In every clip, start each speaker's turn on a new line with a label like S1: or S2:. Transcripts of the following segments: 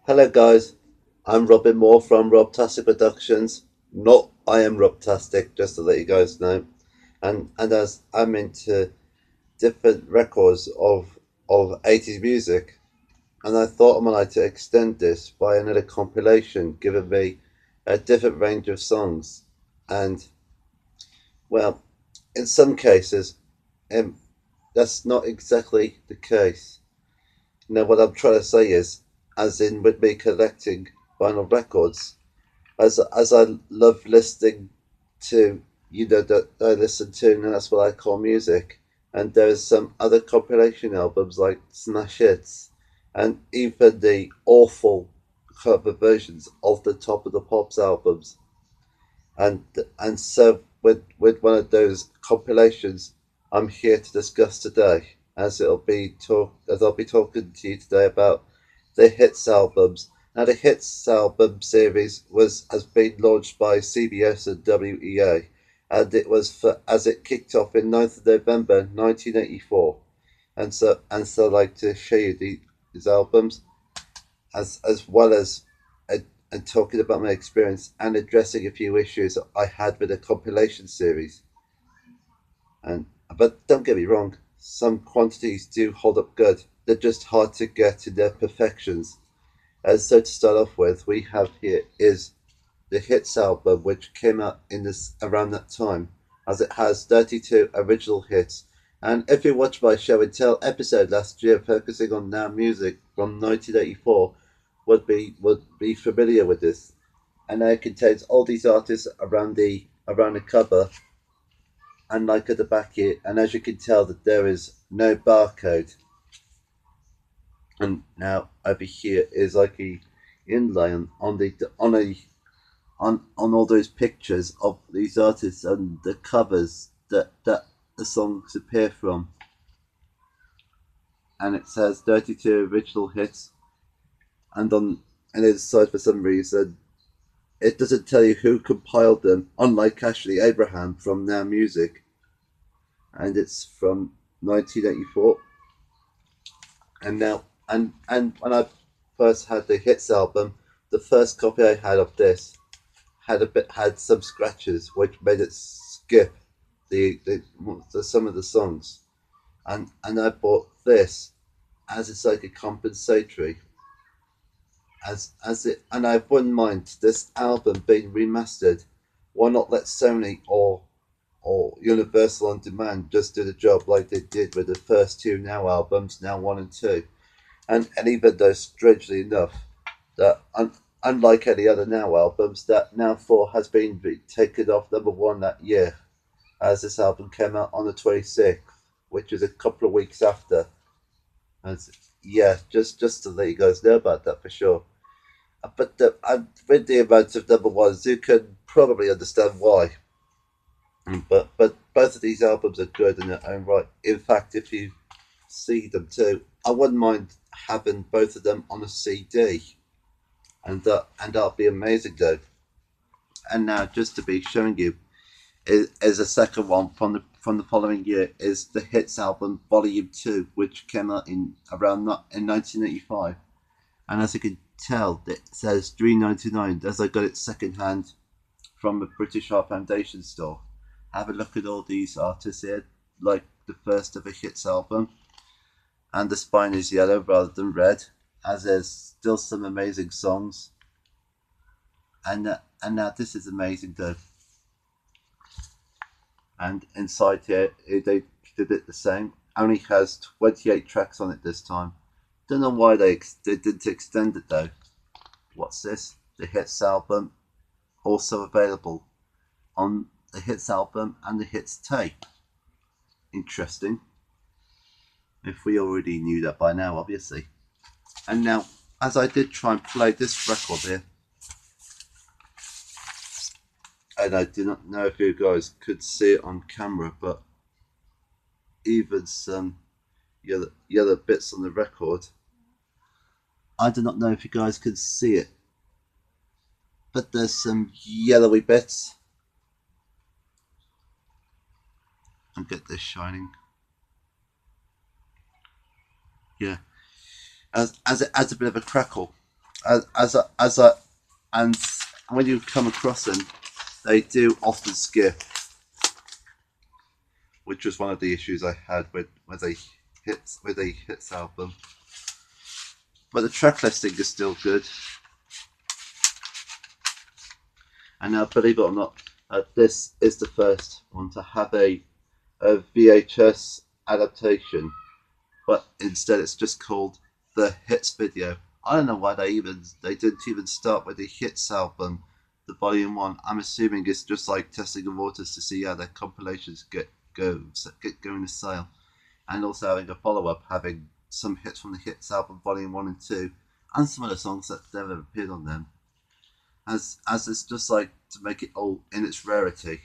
S1: Hello guys, I'm Robin Moore from Robtastic Productions. Not I am Robtastic, just to let you guys know. And as I'm into different records of 80s music, and I thought I might like to extend this by another compilation, giving me a different range of songs. And well, in some cases, um, that's not exactly the case. What I'm trying to say is, as in with me collecting vinyl records, as I love listening to that I listen to, and that's what I call music. And there's some other compilation albums like Smash Hits, and even the awful cover versions of the Top of the Pops albums. And so with one of those compilations, I'm here to discuss today, as I'll be talking to you today about the Hits albums. Now, the Hits album series has been launched by CBS and WEA, and it was as it kicked off in 9th of November 1984. And so I'd like to show you these albums, as well as and talking about my experience and addressing a few issues I had with the compilation series. And but don't get me wrong, some quantities do hold up good. They're just hard to get in their perfections. So to start off with, we have here is the Hits album, which came out in this around that time, as it has 32 original hits. And if you watched my show and tell episode last year focusing on Now Music from 1984, would be familiar with this. And it contains all these artists around the cover, and like at the back here. And as you can tell, that there is no barcode. And now over here is like a inlay on all those pictures of these artists and the covers that the songs appear from. And it says 32 original hits, and on and inside, for some reason, it doesn't tell you who compiled them, unlike Ashley Abraham from Now Music, and it's from 1984. And now, and when I first had the Hits album, the first copy I had of this had some scratches, which made it skip some of the songs, and I bought this as it's like a compensatory, as it, and I wouldn't mind this album being remastered. Why not let Sony or Universal on Demand just do the job like they did with the first two Now albums, Now One and Two, and even though strangely enough, that unlike any other Now albums, that Now Four has been taken off number one that year, as this album came out on the 26th, which is a couple of weeks after. As yeah, just to let you guys know about that for sure. But with the amount of number ones, you can probably understand why. But both of these albums are good in their own right. In fact, if you see them too, I wouldn't mind having both of them on a CD, and that'll be amazing though. And now, just to be showing you, is a second one from the following year is the Hits album Volume Two, which came out in 1985. And as you can tell, it says £3.99, as I got it second hand from a British Art Foundation store. Have a look at all these artists here, like the first of a Hits album, and the spine is yellow rather than red, as there's still some amazing songs. And now this is amazing though. And inside here, they did it the same. Only has 28 tracks on it this time. Don't know why they didn't extend it though. What's this? The Hits album, also available on the Hits album and the Hits tape. Interesting. If we already knew that by now, obviously. And now, as I did try and play this record here, and I do not know if you guys could see it on camera, but even some yellow bits on the record. I do not know if you guys could see it, but there's some yellowy bits. I'll get this shining. Yeah, as it adds a bit of a crackle. as I and when you come across them, they do often skip, which was one of the issues I had with a hits album. But the track listing is still good. And now, believe it or not, this is the first one to have a VHS adaptation, but instead it's just called the Hits video. I don't know why they didn't even start with the Hits album, the Volume One. I'm assuming it's just like testing the waters to see how their compilations get going to sale, and also having a follow up, having some hits from the Hits album Volume One and Two, and some of the songs that never appeared on them. As it's just like to make it all in its rarity.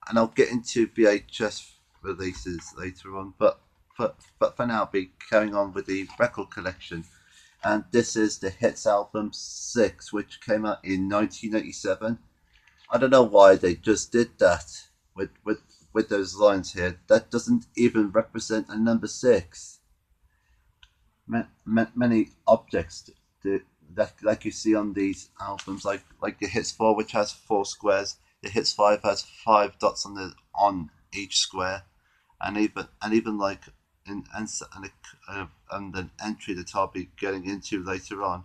S1: And I'll get into VHS releases later on, but for now, I'll be carrying on with the record collection. And this is the Hits album 6, which came out in 1987. I don't know why they just did that with those lines here. That doesn't even represent a number 6. Many objects that like you see on these albums, like the Hits 4, which has 4 squares. The Hits 5 has 5 dots on each square, and even like and an entry that I'll be getting into later on.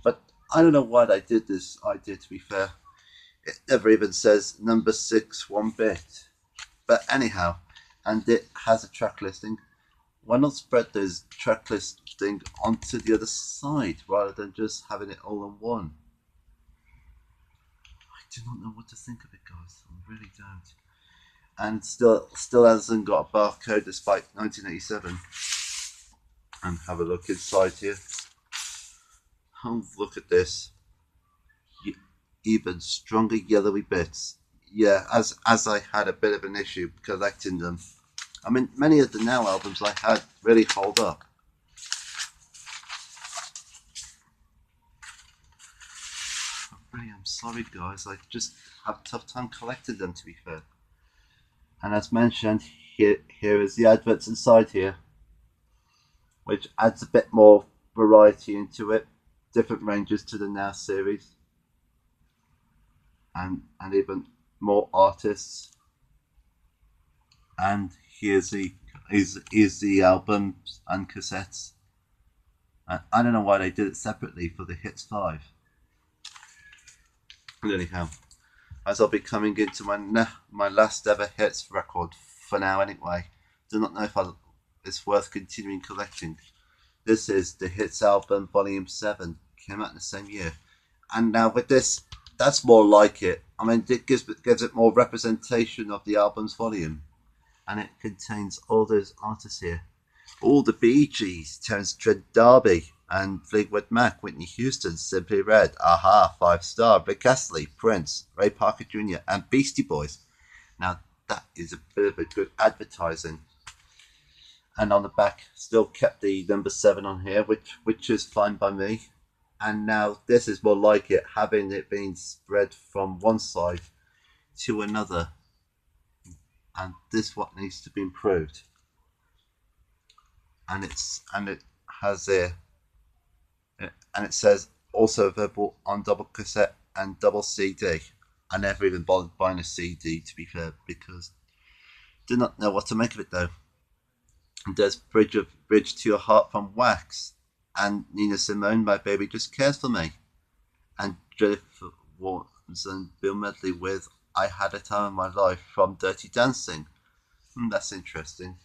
S1: But I don't know why they did this idea. To be fair, it never even says number 6 one bit. But anyhow, and it has a track listing. Why not spread those track listing onto the other side rather than just having it all in one? I do not know what to think of it, guys. I really don't. And still hasn't got a barcode despite 1987. And have a look inside here. Oh, look at this. Even stronger yellowy bits. Yeah, as I had a bit of an issue collecting them. I mean, many of the Now albums I had really hold up. I'm sorry, guys. I just have a tough time collecting them, to be fair. And as mentioned, here is the adverts inside here, which adds a bit more variety into it. Different ranges to the Now series, and even more artists. And here's the albums and cassettes. I don't know why they did it separately for the Hits 5. But anyhow, as I'll be coming into my last ever Hits record for now anyway, do not know if it's worth continuing collecting. This is the Hits album Volume 7, came out in the same year. And now with this, that's more like it. I mean, it gives it more representation of the album's volume. And it contains all those artists here. All the Bee Gees, Terence Trent D'Arby, and Fleetwood Mac, Whitney Houston, Simply Red, Aha, 5 Star, Rick Astley, Prince, Ray Parker Jr., and Beastie Boys. Now, that is a bit of a good advertising. And on the back, still kept the number 7 on here, which is fine by me. And now this is more like it, having it being spread from one side to another. And this what needs to be improved. And it has a and it says also available on double cassette and double CD. I never even bothered buying a CD, to be fair, because I do not know what to make of it though. And there's Bridge to Your Heart from Wax, and Nina Simone, My Baby Just Cares for Me, and Jennifer Warnes and Bill Medley with I Had a Time of My Life from Dirty Dancing. That's interesting.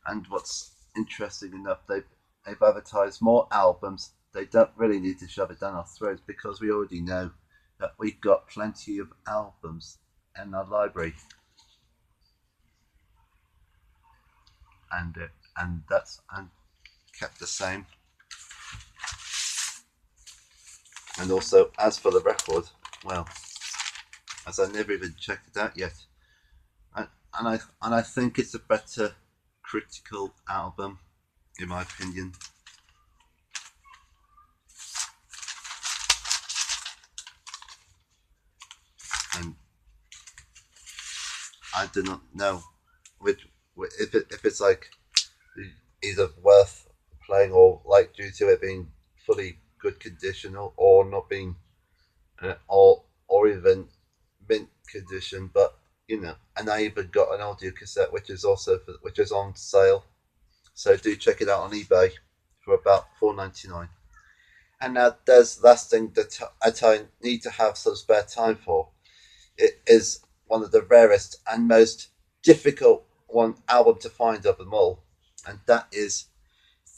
S1: And what's interesting enough, they've advertised more albums. They don't really need to shove it down our throats because we already know that we've got plenty of albums in our library. And that's kept the same. And also, as for the record, well, as I never even checked it out yet, and I think it's a better critical album, in my opinion. And I do not know if it's like either worth playing or like due to it being fully good condition, or not being or even mint condition. But and I even got an audio cassette which is on sale. So do check it out on eBay for about $4.99. And now there's last thing that I need to have some spare time for. It is one of the rarest and most difficult one album to find of them all, and that is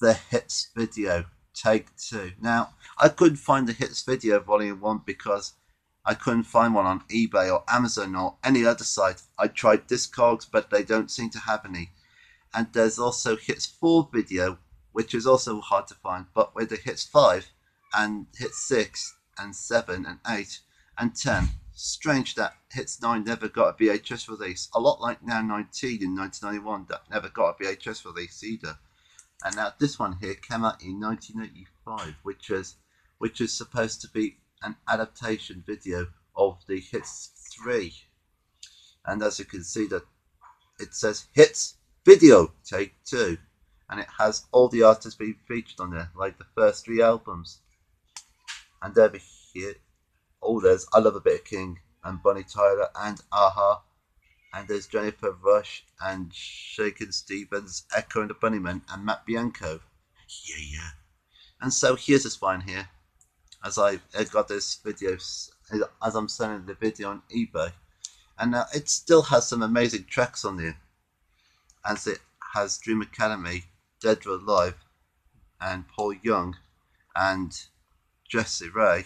S1: the Hits video Take Two. Now I couldn't find the Hits video Volume One because I couldn't find one on eBay or Amazon or any other site. I tried Discogs, but they don't seem to have any. And there's also Hits 4 video, which is also hard to find, but with the Hits 5 and Hits 6 and 7 and 8 and 10. Strange that Hits 9 never got a VHS release, a lot like Now 19 in 1991 that never got a VHS release either. And now this one here came out in 1985, which is supposed to be an adaptation video of the Hits 3. And as you can see, that it says Hits Video Take Two, and it has all the artists being featured on there, like the first 3 albums. And over here, there's I Love a Bit of King and Bonnie Tyler and Aha, and there's Jennifer Rush and Shakin' Stevens, Echo and the Bunnymen, and Matt Bianco. Yeah. And so here's this one here, as I got this video, as I'm selling the video on eBay, and it still has some amazing tracks on there, as it has Dream Academy, Dead or Alive, and Paul Young, and Jesse Ray,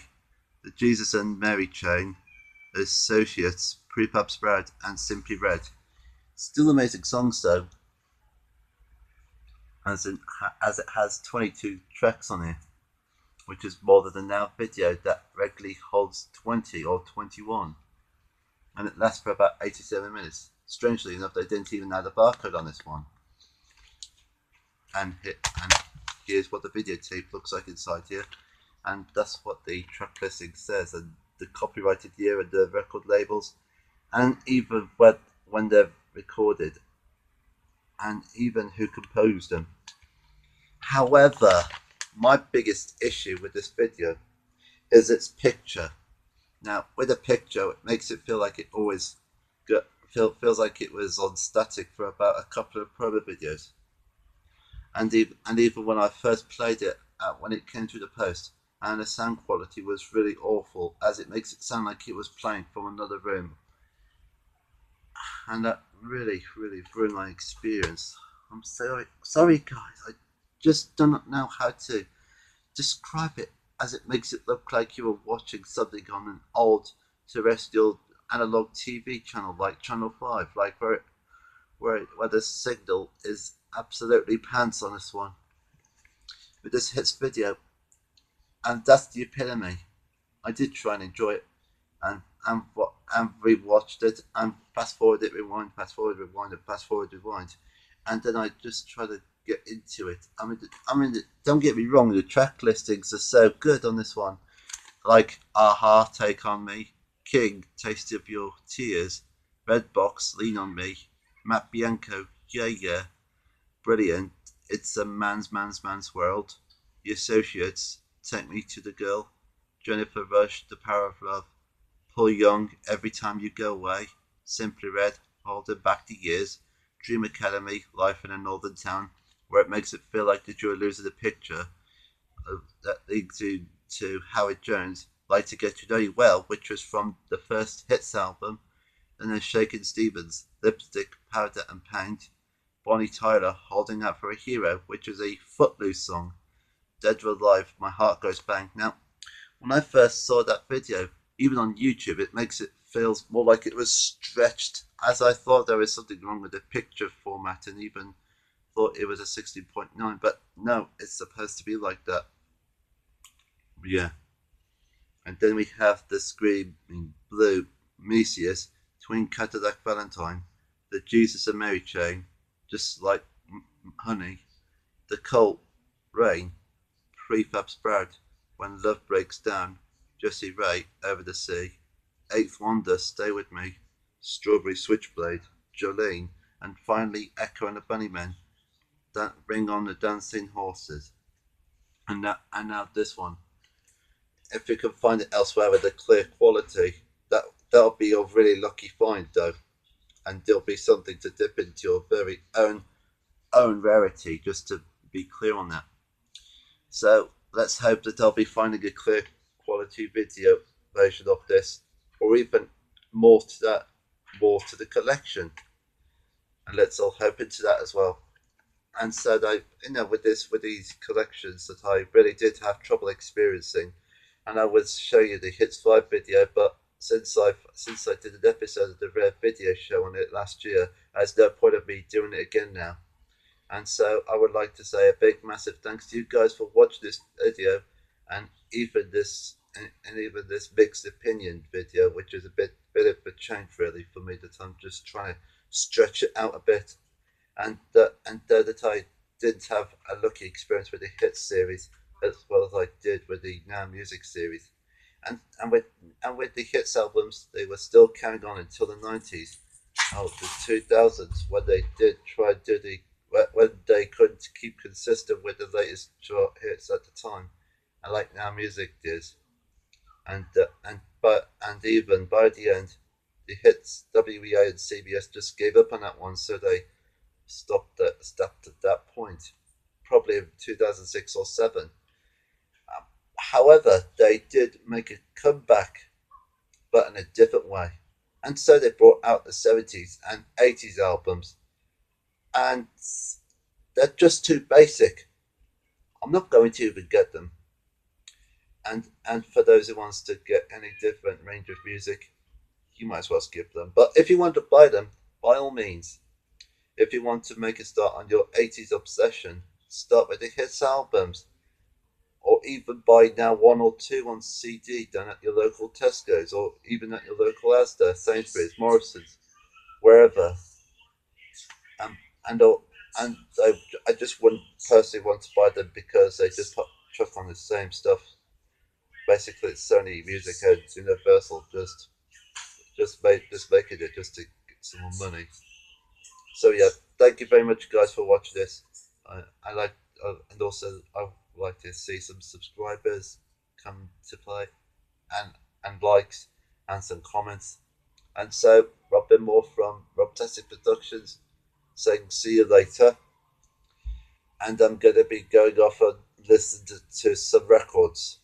S1: the Jesus and Mary Chain, Associates, Prefab Sprout, and Simply Red. Still amazing songs though, as it has 22 tracks on it, which is more than the Now video that regularly holds 20 or 21, and it lasts for about 87 minutes. Strangely enough, they didn't even add a barcode on this one. And here's what the videotape looks like inside here, and that's what the track listing says, and the copyrighted year and the record labels, and even when they're recorded, and even who composed them. However, my biggest issue with this video is its picture. Now, with a picture, it makes it feel like it always feels like it was on static for about a couple of promo videos. And even when I first played it, when it came through the post, and the sound quality was really awful, as it makes it sound like it was playing from another room. And that really ruined my experience. I'm sorry guys, I just do not know how to describe it, as it makes it look like you were watching something on an old terrestrial analog TV channel like Channel 5, like where the signal is absolutely pants on this one. With this Hits video, and that's the epitome. I did try and enjoy it, and rewatched it, and fast forward it, rewind, fast forward, rewind, and fast forward, rewind, and then I just try to get into it. I mean, don't get me wrong, the track listings are so good on this one, like Aha, Take on Me, King, Taste of Your Tears, Red Box, Lean on Me, Matt Bianco, Yeah, Brilliant, It's a Man's World, The Associates, Take Me to the Girl, Jennifer Rush, The Power of Love, Paul Young, Every Time You Go Away, Simply Red, Holding Back the Years, Dream Academy, Life in a Northern Town, where it makes it feel like that you're losing the picture, that leads you to Howard Jones, Like to Get to Know You Well, which was from the first Hits album, and then Shakin' Stevens, Lipstick, Powder and Paint, Bonnie Tyler, Holding Out for a Hero, which is a Footloose song, Dead or Alive, My Heart Goes Bang. Now, when I first saw that video, even on YouTube, it makes it feel more like it was stretched, as I thought there was something wrong with the picture format, and even thought it was a 16.9, but no, it's supposed to be like that. Yeah. And then we have the Screaming Blue, Mesias, Twin Cadillac Valentine, the Jesus and Mary Chain, Just Like Honey, the Cult, Rain, Prefab Sprout, When Love Breaks Down, Jesse Ray, Over the Sea, Eighth Wonder, Stay With Me, Strawberry Switchblade, Jolene, and finally Echo and the Bunnymen, that Bring on the Dancing Horses. And now this one. if you can find it elsewhere with a clear quality, that'll be a really lucky find though, and there'll be something to dip into your very own rarity. Just to be clear on that. So let's hope that I'll be finding a clear quality video version of this, or even more to that, more to the collection, and let's all hope into that as well. And so I, with these collections that I really did have trouble experiencing, and I would show you the Hits 5 video, but since I did an episode of the Rare Video Show on it last year, there's no point of me doing it again now. And so I would like to say a big massive thanks to you guys for watching this video, and even this mixed opinion video, which is a bit of a change really for me, that I'm just trying to stretch it out a bit, that I did have a lucky experience with the Hits series as well as I did with the Now Music series, and with the Hits albums, they were still carrying on until the 90s, the 2000s, when they did try to do when they couldn't keep consistent with the latest chart hits at the time, and like Now Music did, and even by the end, the Hits WEA and CBS just gave up on that one, so they stopped at that point, probably in 2006 or 7. However, they did make a comeback, but in a different way. And so they brought out the 70s and 80s albums, and they're just too basic. I'm not going to even get them. And for those who wants to get any different range of music, you might as well skip them. But if you want to buy them, by all means. If you want to make a start on your 80s obsession, start with the Hits albums, or even buy now one or two on CD done at your local Tesco's, or even at your local Asda, Sainsbury's, Morrison's, wherever. Um, and and I just wouldn't personally want to buy them because they just chuck on the same stuff. Basically, it's Sony Music and Universal just making it just to get some more money. So yeah, thank you very much, guys, for watching this. I like, and also I would like to see some subscribers come to play, and likes and some comments. And so, Robin Moore from Robtastic Productions saying see you later. And I'm going to be going off and listening to some records.